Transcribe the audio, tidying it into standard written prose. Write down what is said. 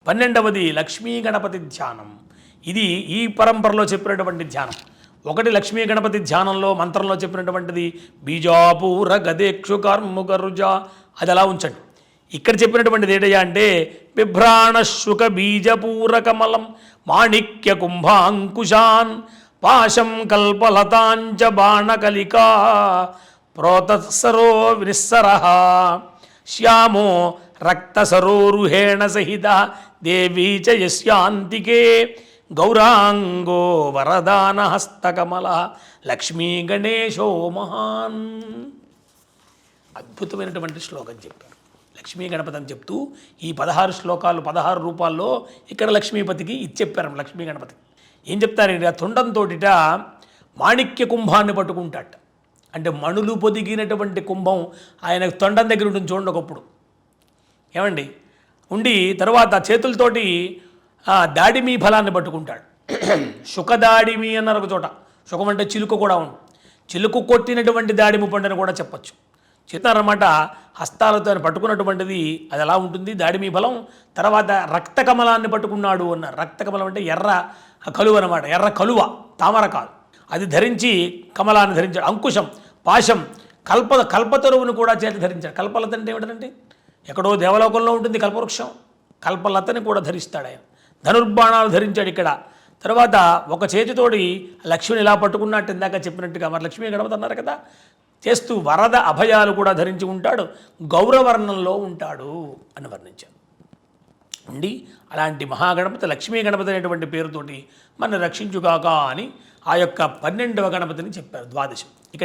12వది లక్ష్మీ గణపతి ధ్యానం. ఇది ఈ పరంపరలో చెప్పినటువంటి ధ్యానం. ఒకటి లక్ష్మీ గణపతి ధ్యానంలో మంత్రంలో చెప్పినటువంటిది బీజాపూర గదేక్షు కార్ముకరుజ, అది అలా ఉంచండి. ఇక్కడ చెప్పినటువంటిది ఏంటయ్యా అంటే బిభ్రాణ శుక బీజపూరకమలం మాణిక్య కుంభాంకుశాన్ పాశం కల్పలతాంచ బాణకలికా ప్రోతసరో నిస్సరః శ్యామో రక్తసరోరుహేణ సహిత దేవీ చ యస్యాంతికే గౌరాంగో వరదాన హస్తకమల లక్ష్మీ గణేశో మహాన్. అద్భుతమైనటువంటి శ్లోకం చెప్పారు. లక్ష్మీ గణపతి అని చెప్తూ ఈ 16 శ్లోకాలు 16 రూపాల్లో ఇక్కడ లక్ష్మీపతికి ఇది చెప్పారు. లక్ష్మీ గణపతి ఏం చెప్తారంటే ఆ తొండంతోటిట మాణిక్య కుంభాన్ని పట్టుకుంటాట. అంటే మణులు పొదిగినటువంటి కుంభం ఆయన తొండం దగ్గర ఉంటుంది చూడండి ఒకప్పుడు, ఏమండి ఉండి తర్వాత చేతులతోటి దాడిమీ ఫలాన్ని పట్టుకుంటాడు. శుకదాడిమి అన్నారు ఒక చోట. శుకం అంటే చిలుక కూడా ఉంది. చిలుకు కొట్టినటువంటి దాడిమి పండుని కూడా చెప్పచ్చు. చెప్తారన్నమాట. హస్తాలతో పట్టుకున్నటువంటిది అది ఎలా ఉంటుంది దాడిమీ ఫలం. తర్వాత రక్త కమలాన్ని పట్టుకున్నాడు అన్నారు. రక్త కమలం అంటే ఎర్ర కలువ అనమాట. ఎర్ర కలువ, తామర కాదు. అది ధరించి కమలాన్ని ధరించాడు. అంకుశం, పాశం, కల్పతరువును కూడా చేతి ధరించాడు. కల్పలత అంటే ఏమిటంటే ఎక్కడో దేవలోకంలో ఉంటుంది కల్పవృక్షం. కల్పలతని కూడా ధరిస్తాడు ఆయన. ధనుర్బాణాలు ధరించాడు ఇక్కడ. తర్వాత ఒక చేతితోటి లక్ష్మిని ఇలా పట్టుకున్నట్టు ఇందాక చెప్పినట్టుగా మరి లక్ష్మీ గణపతి అన్నారు కదా, చేస్తూ వరద అభయాలు కూడా ధరించి ఉంటాడు. గౌరవర్ణంలో ఉంటాడు అని వర్ణించాడు. ఉండి అలాంటి మహాగణపతి లక్ష్మీ గణపతి అనేటువంటి పేరుతోటి మన రక్షించుగాక అని ఆ యొక్క 12వ గణపతిని చెప్పారు. ద్వాదశం. ఇక